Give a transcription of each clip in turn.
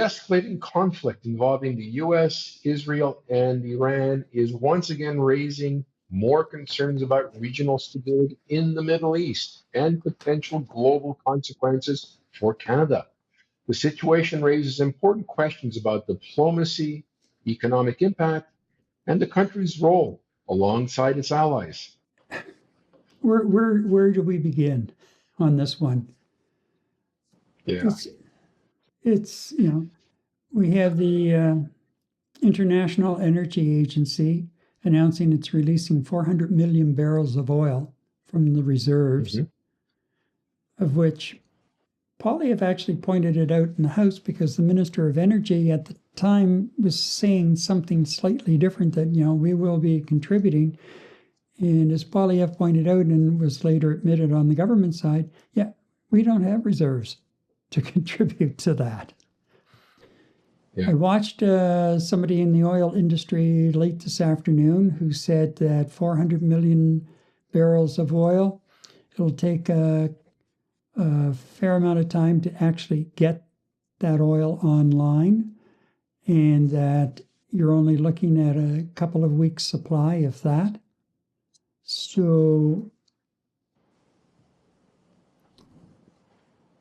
escalating conflict involving the US, Israel, and Iran is once again raising more concerns about regional stability in the Middle East and potential global consequences for Canada. The situation raises important questions about diplomacy, economic impact, and the country's role alongside its allies. Where do we begin on this one? Yeah. It's we have the International Energy Agency announcing it's releasing 400 million barrels of oil from the reserves, of which Poilievre actually pointed it out in the House because the Minister of Energy at the time was saying something slightly different, that, we will be contributing. And as Poilievre pointed out and was later admitted on the government side, we don't have reserves to contribute to that. Yeah. I watched somebody in the oil industry late this afternoon who said that 400 million barrels of oil, it'll take a fair amount of time to actually get that oil online, and that you're only looking at a couple of weeks' supply, if that. So,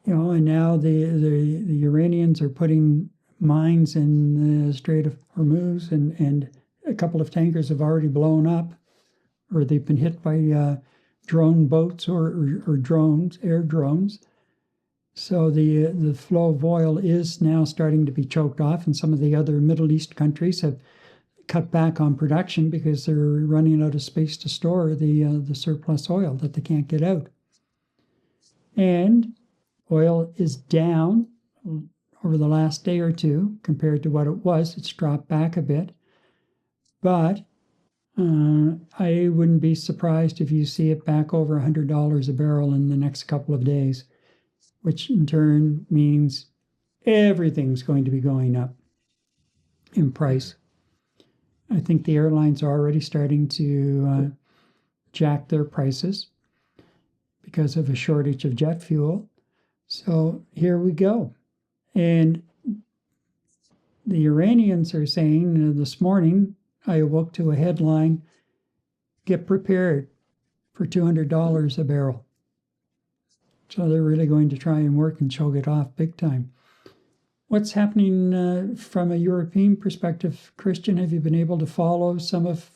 and now the Iranians are putting mines in the Strait of Hormuz, and a couple of tankers have already blown up, or they've been hit by drone boats or drones, air drones. So the flow of oil is now starting to be choked off, and some of the other Middle East countries have cut back on production because they're running out of space to store the surplus oil that they can't get out. And oil is down over the last day or two compared to what it was. It's dropped back a bit, but I wouldn't be surprised if you see it back over $100 a barrel in the next couple of days, which in turn means everything's going to be going up in price. I think the airlines are already starting to jack their prices because of a shortage of jet fuel. So here we go. And the Iranians are saying this morning, I awoke to a headline, get prepared for $200 a barrel. So they're really going to try and work and choke it off big time. What's happening from a European perspective, Christian? Have you been able to follow some of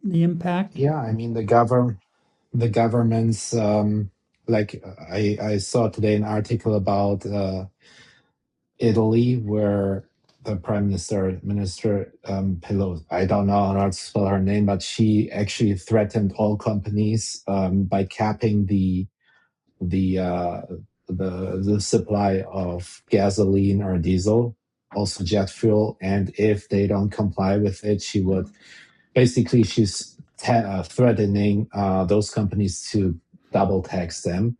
the impact? Yeah, I mean, the governments, I saw today an article about Italy, where the Minister Pelosi, I don't know how to spell her name, but she actually threatened all companies by capping the supply of gasoline or diesel, also jet fuel, and if they don't comply with it, she's threatening those companies to double tax them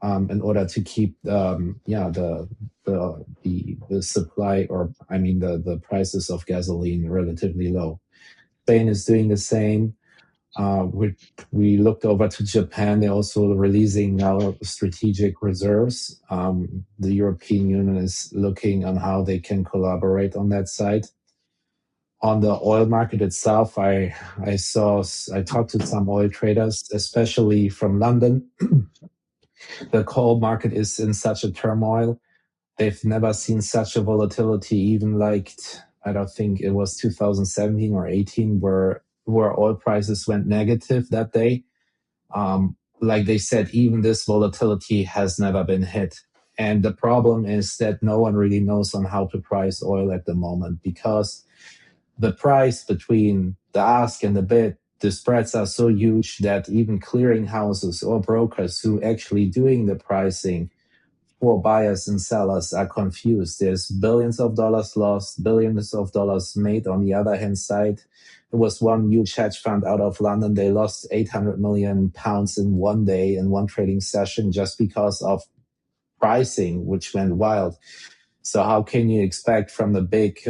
in order to keep the supply, or the prices of gasoline relatively low. Spain is doing the same. We looked over to Japan. They're also releasing now strategic reserves. The European Union is looking on how they can collaborate on that side. On the oil market itself, I talked to some oil traders, especially from London. The coal market is in such a turmoil. They've never seen such a volatility, even I don't think it was 2017 or 18 where oil prices went negative that day. Like they said, even this volatility has never been hit. And the problem is that no one really knows on how to price oil at the moment, because the price between the ask and the bid, the spreads are so huge that even clearinghouses or brokers who actually doing the pricing for buyers and sellers are confused. There's billions of dollars lost, billions of dollars made on the other hand side. There was one huge hedge fund out of London. They lost 800 million pounds in one day in one trading session just because of pricing, which went wild. So how can you expect from the big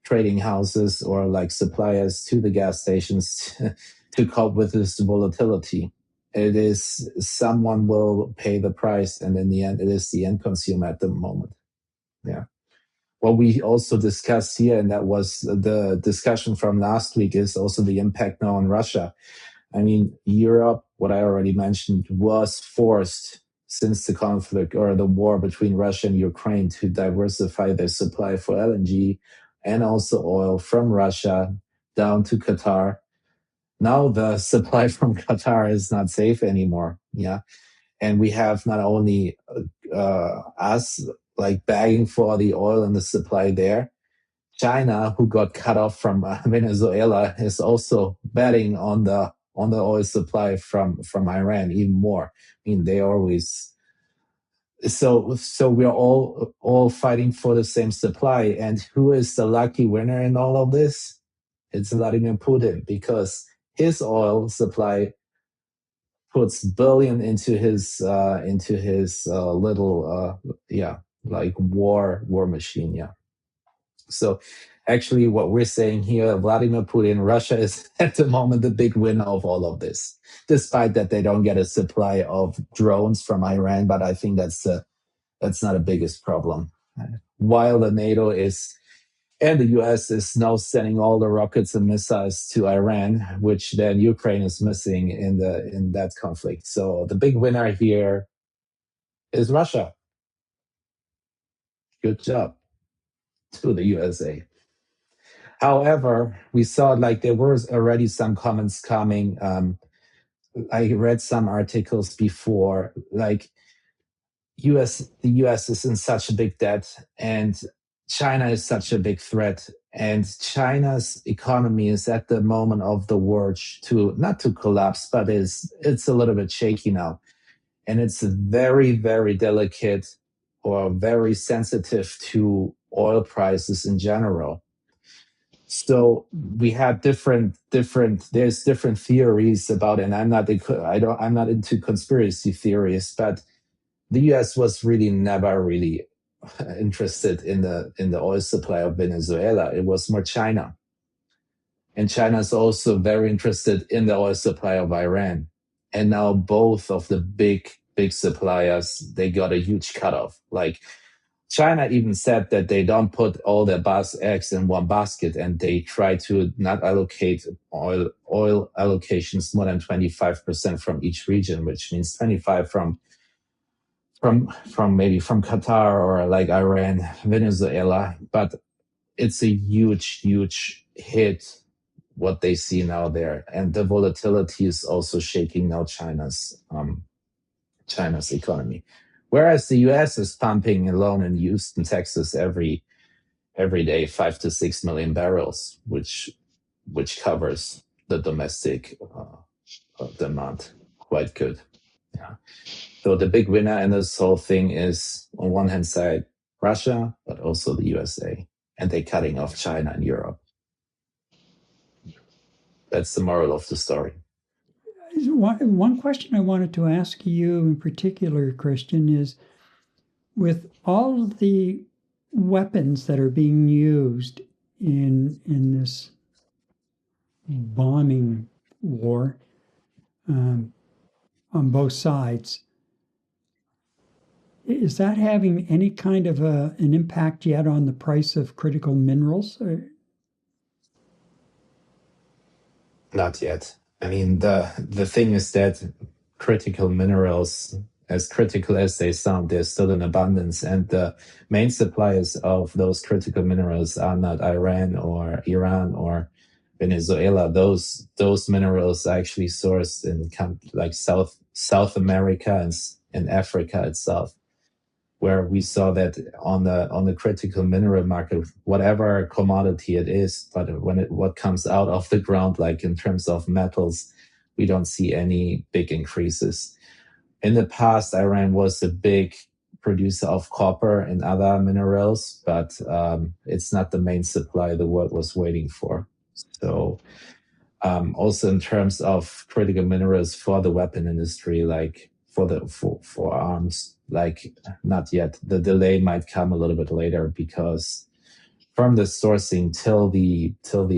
trading houses or suppliers to the gas stations to cope with this volatility? It is someone will pay the price, and in the end, it is the end consumer at the moment. Yeah. what we also discussed here, and that was the discussion from last week, is also the impact now on Russia. I mean, Europe, what I already mentioned, was forced since the conflict or the war between Russia and Ukraine to diversify their supply for LNG and also oil from Russia down to Qatar. Now the supply from Qatar is not safe anymore. Yeah. And we have not only us like begging for the oil and the supply there, China, who got cut off from Venezuela, is also betting on the oil supply from Iran even more. I mean, they always so we're all fighting for the same supply. And who is the lucky winner in all of this? It's Vladimir Putin, because his oil supply puts billion into his little like war machine. Yeah. So actually what we're saying here, Vladimir Putin, Russia is at the moment the big winner of all of this, despite that they don't get a supply of drones from Iran. But I think that's not the biggest problem. While the NATO is and the US is now sending all the rockets and missiles to Iran, which then Ukraine is missing in that conflict. So the big winner here is Russia. Good job to the USA. However, we saw like there were already some comments coming. I read some articles before, like the US is in such a big debt, and China is such a big threat, and China's economy is at the moment of the verge to not to collapse, but it's a little bit shaky now, and it's very, very delicate or very sensitive to oil prices in general. So we have different there's different theories about it, and I'm not into conspiracy theories, but the US was really never really interested in the oil supply of Venezuela. It was more China. And China is also very interested in the oil supply of Iran. And now both of the big suppliers, they got a huge cutoff. Like China even said that they don't put all their eggs in one basket, and they try to not allocate oil allocations more than 25% from each region, which means 25 from maybe from Qatar or like Iran, Venezuela. But it's a huge hit what they see now there, and the volatility is also shaking now China's economy. Whereas the US is pumping alone in Houston, Texas every day 5 to 6 million barrels, which covers the domestic demand quite good. Yeah. So the big winner in this whole thing is, on one hand side, Russia, but also the USA, and they're cutting off China and Europe. That's the moral of the story. One question I wanted to ask you in particular, Christian, is with all of the weapons that are being used in this bombing war on both sides, is that having any kind of an impact yet on the price of critical minerals? Not yet. I mean, the thing is that critical minerals, as critical as they sound, they're still in abundance, and the main suppliers of those critical minerals are not Iran or Iran or Venezuela. Those minerals are actually sourced in like South America and Africa itself, where we saw that on the critical mineral market, whatever commodity it is, but what comes out of the ground, like in terms of metals, we don't see any big increases. In the past, Iran was a big producer of copper and other minerals, but it's not the main supply the world was waiting for. So also in terms of critical minerals for the weapon industry, like for arms, like not yet. The delay might come a little bit later, because from the sourcing till the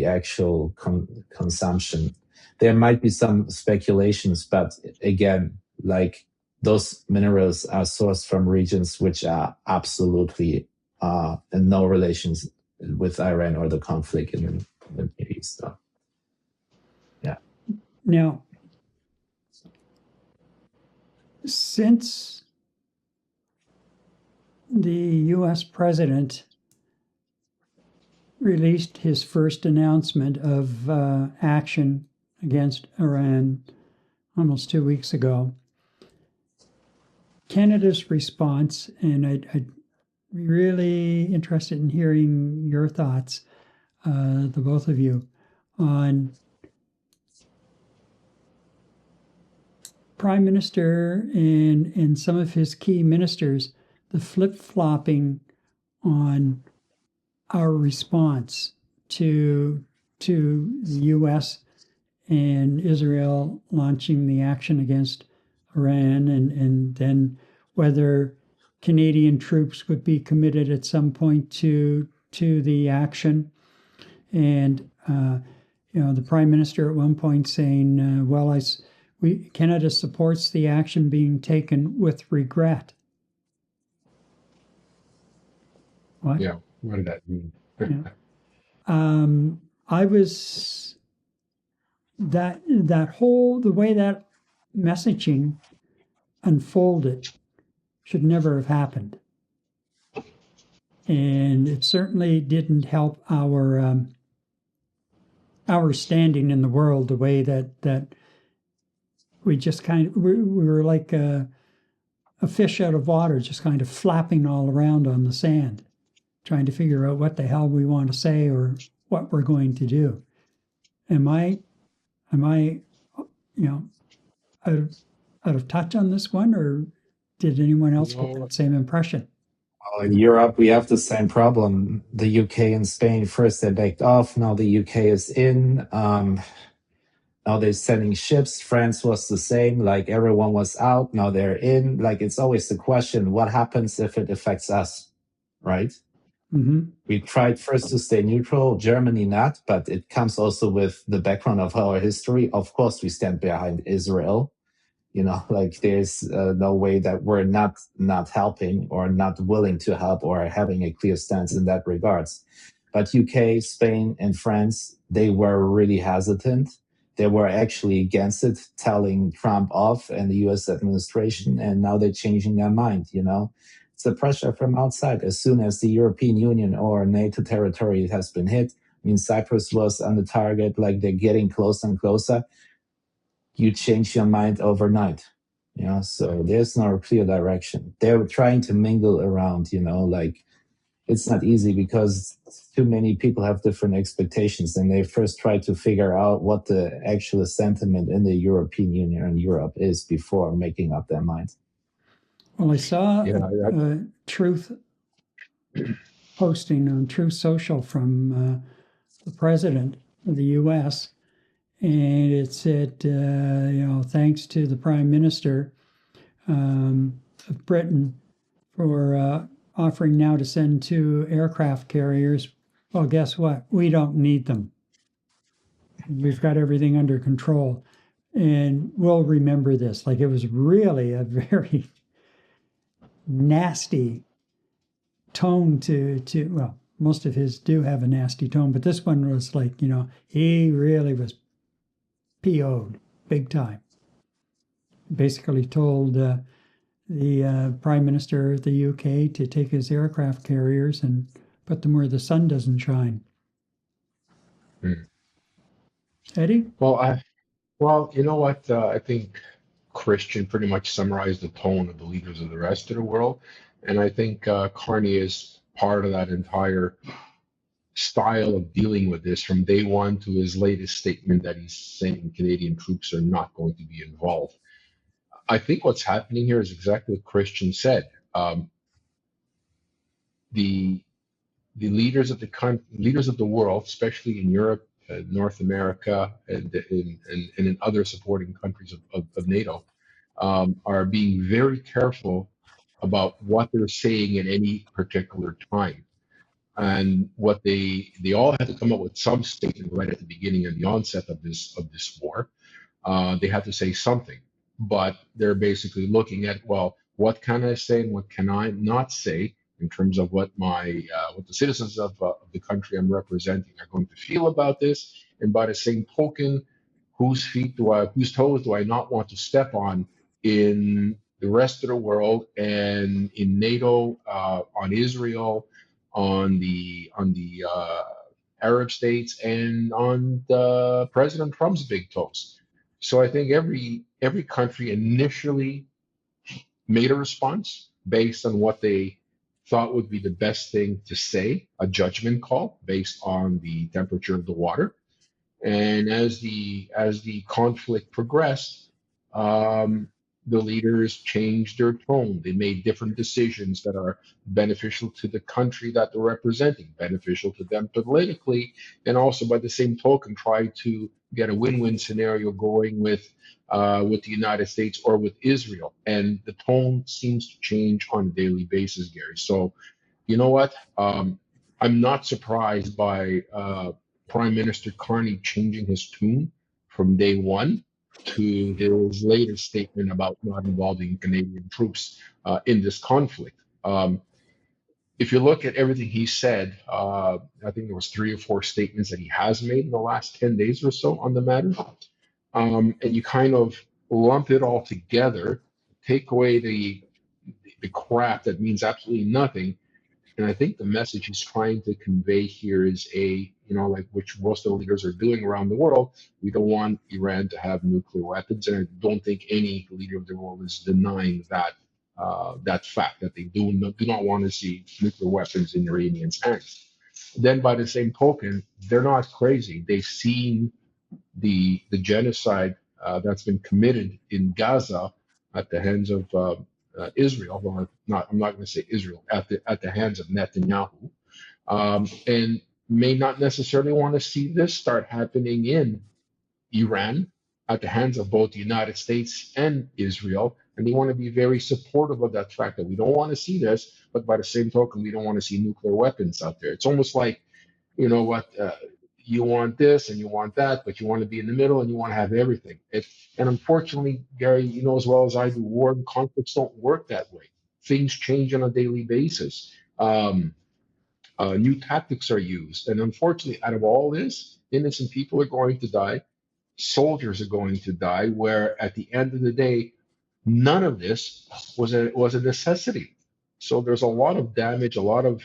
actual consumption, there might be some speculations, but again, like those minerals are sourced from regions which are absolutely and no relations with Iran or the conflict in the Middle East. So, yeah. Now, since the U.S. president released his first announcement of action against Iran almost 2 weeks ago, Canada's response, and I'd be really interested in hearing your thoughts, the both of you, on Prime Minister and some of his key ministers, the flip-flopping on our response to the U.S. and Israel launching the action against Iran, and then whether Canadian troops would be committed at some point to the action. And the Prime Minister at one point saying, Canada supports the action being taken with regret. What? Yeah, what did that mean? I was the way that messaging unfolded should never have happened, and it certainly didn't help our standing in the world. The way that we just we were like a fish out of water, just kind of flapping all around on the sand, trying to figure out what the hell we want to say or what we're going to do. Am I out of touch on this one, or did anyone else get that same impression? In Europe, we have the same problem. The UK and Spain first they backed off. Now the UK is in. Now they're sending ships. France was the same. Like everyone was out. Now they're in. Like it's always the question: what happens if it affects us, right? Mm-hmm. We tried first to stay neutral. Germany not, but it comes also with the background of our history. Of course, we stand behind Israel. Like there's no way that we're not helping or not willing to help or having a clear stance in that regards. But UK, Spain, and France, they were really hesitant. They were actually against it, telling Trump off and the US administration, and now they're changing their mind, It's the pressure from outside. As soon as the European Union or NATO territory has been hit, Cyprus was on the target, like they're getting closer and closer. You change your mind overnight, so there's no clear direction. They're trying to mingle around, like it's not easy because too many people have different expectations, and they first try to figure out what the actual sentiment in the European Union and Europe is before making up their minds. Well, I saw a Truth posting on Truth Social from the president of the U.S., and it said, thanks to the Prime Minister of Britain for offering now to send 2 aircraft carriers. Well, guess what? We don't need them. We've got everything under control. And we'll remember this. Like, it was really a very nasty tone to well, most of his do have a nasty tone, but this one was like, he really was PO'd big time. Basically told the Prime Minister of the UK to take his aircraft carriers and put them where the sun doesn't shine. Eddie? Well, you know what? I think Christian pretty much summarized the tone of the leaders of the rest of the world. And I think Carney is part of that entire style of dealing with this from day one to his latest statement that he's saying Canadian troops are not going to be involved. I think what's happening here is exactly what Christian said. The leaders of the world, especially in Europe, North America, and in other supporting countries of NATO, are being very careful about what they're saying at any particular time. And what they all had to come up with some statement right at the beginning and the onset of this war. They had to say something, but they're basically looking at, well, what can I say and what can I not say in terms of what the citizens of the country I'm representing are going to feel about this. And by the same token, whose toes do I not want to step on in the rest of the world and in NATO, on Israel, on the Arab states, and on President Trump's big toes. So I think every country initially made a response based on what they thought would be the best thing to say, a judgment call based on the temperature of the water. And as the conflict progressed, the leaders changed their tone. They made different decisions that are beneficial to the country that they're representing, beneficial to them politically, and also by the same token, try to get a win-win scenario going with the United States or with Israel. And the tone seems to change on a daily basis, Gary. So, you know what? I'm not surprised by Prime Minister Carney changing his tune from day one to his latest statement about not involving Canadian troops in this conflict. If you look at everything he said, I think there was 3 or 4 statements that he has made in the last 10 days or so on the matter. And you kind of lump it all together, take away the crap that means absolutely nothing. And I think the message he's trying to convey here is like which most of the leaders are doing around the world. We don't want Iran to have nuclear weapons, and I don't think any leader of the world is denying that fact, that they do not want to see nuclear weapons in Iranians' hands. Then, by the same token, they're not crazy. They've seen the genocide that's been committed in Gaza at the hands of Israel. Well, I'm not going to say Israel, at the hands of Netanyahu, and may not necessarily want to see this start happening in Iran at the hands of both the United States and Israel. And they want to be very supportive of that fact that we don't want to see this, but by the same token, we don't want to see nuclear weapons out there. It's almost like, you know what, you want this and you want that, but you want to be in the middle and you want to have everything. And unfortunately, Gary, you know as well as I do, war and conflicts don't work that way. Things change on a daily basis. New tactics are used. And unfortunately, out of all this, innocent people are going to die. Soldiers are going to die, where at the end of the day, none of this was a necessity. So there's a lot of damage, a lot of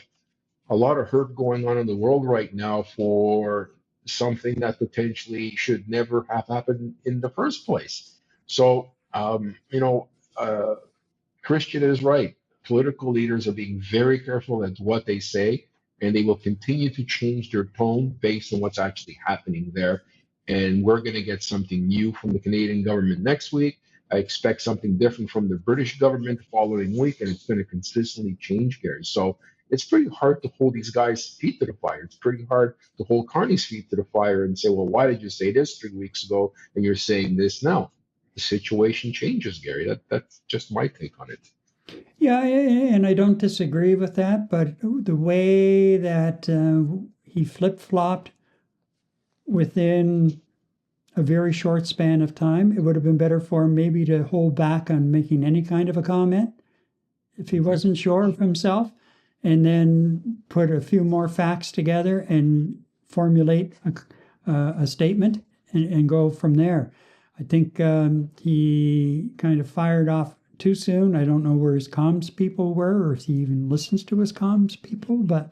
hurt going on in the world right now for something that potentially should never have happened in the first place. So, Christian is right. Political leaders are being very careful at what they say, and they will continue to change their tone based on what's actually happening there. And we're going to get something new from the Canadian government next week. I expect something different from the British government the following week, and it's going to consistently change, Gary. So it's pretty hard to hold these guys' feet to the fire. It's pretty hard to hold Carney's feet to the fire and say, well, why did you say this 3 weeks ago and you're saying this now? The situation changes, Gary. That's just my take on it. Yeah, and I don't disagree with that, but the way that he flip-flopped within a very short span of time, it would have been better for him maybe to hold back on making any kind of a comment if he wasn't sure of himself, and then put a few more facts together and formulate a statement and go from there. I think he kind of fired off too soon. I don't know where his comms people were, or if he even listens to his comms people, but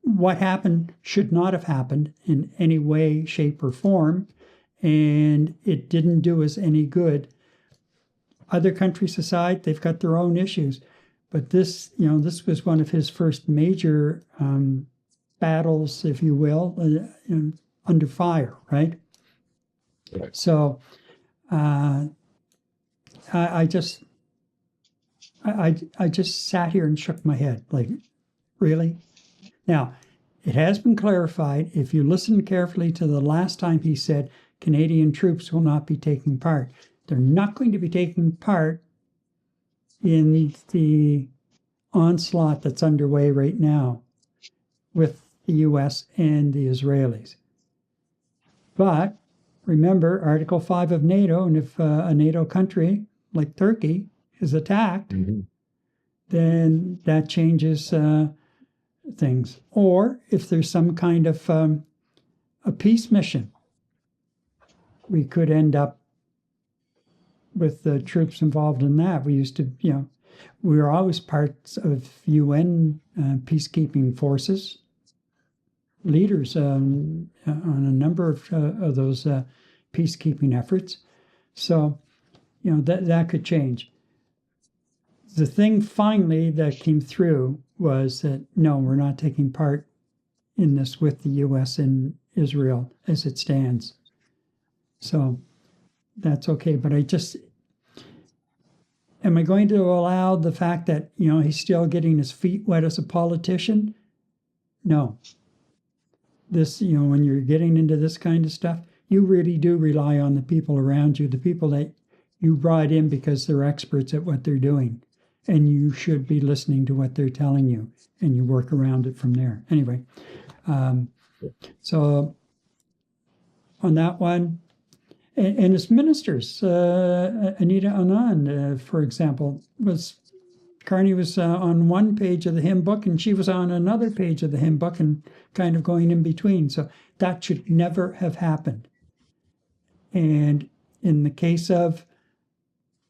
what happened should not have happened in any way, shape, or form, and it didn't do us any good. Other countries aside, they've got their own issues, but this was one of his first major battles, if you will, under fire, right? Right. So I just sat here and shook my head, like, really? Now, it has been clarified, if you listen carefully to the last time he said Canadian troops will not be taking part. They're not going to be taking part in the onslaught that's underway right now with the U.S. and the Israelis. But remember Article 5 of NATO, and if a NATO country like Turkey is attacked, then that changes things. Or if there's some kind of a peace mission, we could end up with the troops involved in that. We used to, we were always parts of UN peacekeeping forces, leaders on a number of those peacekeeping efforts. So, that could change. The thing finally that came through was that, no, we're not taking part in this with the U.S. and Israel as it stands. So that's okay. But am I going to allow the fact that, he's still getting his feet wet as a politician? No. This, when you're getting into this kind of stuff, you really do rely on the people around you, the people that you brought in because they're experts at what they're doing. And you should be listening to what they're telling you, and you work around it from there. Anyway, so on that one, and as ministers, Anita Anand, for example, Carney was on one page of the hymn book, and she was on another page of the hymn book, and kind of going in between. So that should never have happened. And in the case of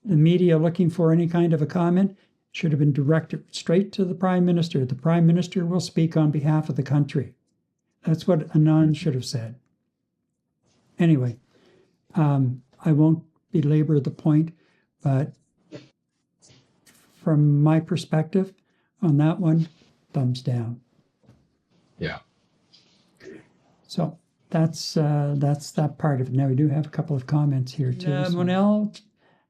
the media looking for any kind of a comment, should have been directed straight to the Prime Minister. The Prime Minister will speak on behalf of the country. That's what Anand should have said. Anyway, I won't belabor the point, but from my perspective on that one, thumbs down. Yeah. So that's that part of it. Now we do have a couple of comments here too. Monel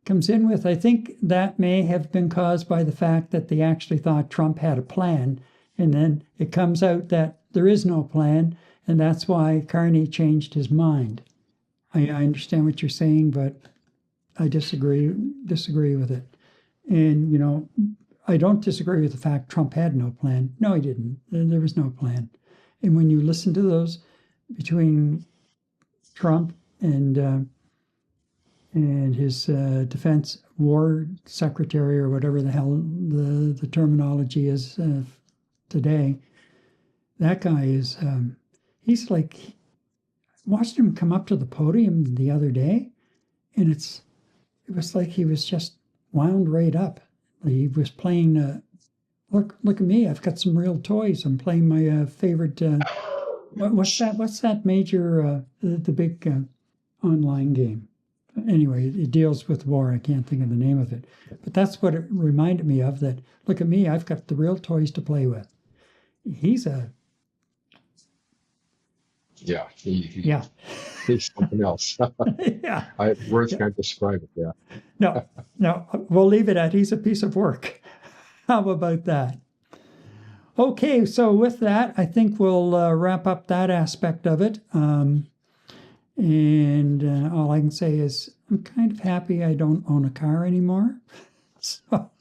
comes in with, I think that may have been caused by the fact that they actually thought Trump had a plan, and then it comes out that there is no plan, and that's why Carney changed his mind. I understand what you're saying, but I disagree with it. And, I don't disagree with the fact Trump had no plan. No, he didn't. There was no plan. And when you listen to those between Trump and his defense war secretary, or whatever the hell the terminology is today, that guy is, he's like, watched him come up to the podium the other day, and it was like he was just wound right up. He was playing, look at me, I've got some real toys. I'm playing my favorite, what's that major, the big online game? Anyway, it deals with war. I can't think of the name of it. But that's what it reminded me of, that, look at me, I've got the real toys to play with. He's a... Yeah. Yeah. He's something else. Yeah. Words can't describe it, yeah. No, we'll leave it at he's a piece of work. How about that? Okay, so with that, I think we'll wrap up that aspect of it. And all I can say is I'm kind of happy I don't own a car anymore. So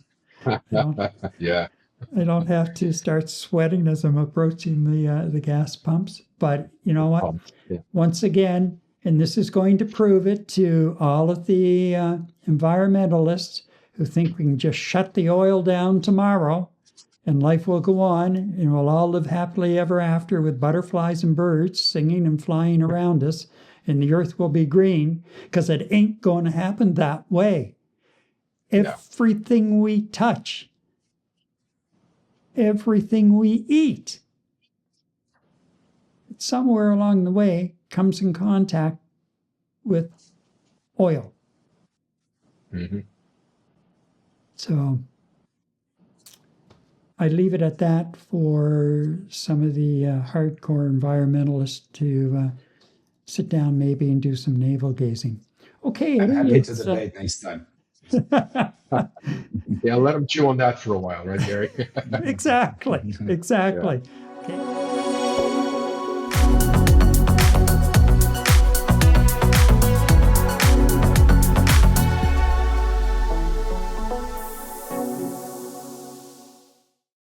Yeah. I don't have to start sweating as I'm approaching the gas pumps. But you know what? Yeah. Once again, and this is going to prove it to all of the environmentalists who think we can just shut the oil down tomorrow and life will go on and we'll all live happily ever after with butterflies and birds singing and flying around us, and the earth will be green, because it ain't going to happen that way. Everything we touch, everything we eat, somewhere along the way comes in contact with oil. Mm-hmm. So I leave it at that for some of the hardcore environmentalists to sit down maybe and do some navel gazing. Okay. I'm happy to debate next time. Yeah, let them chew on that for a while, right, Gary? Exactly. Yeah.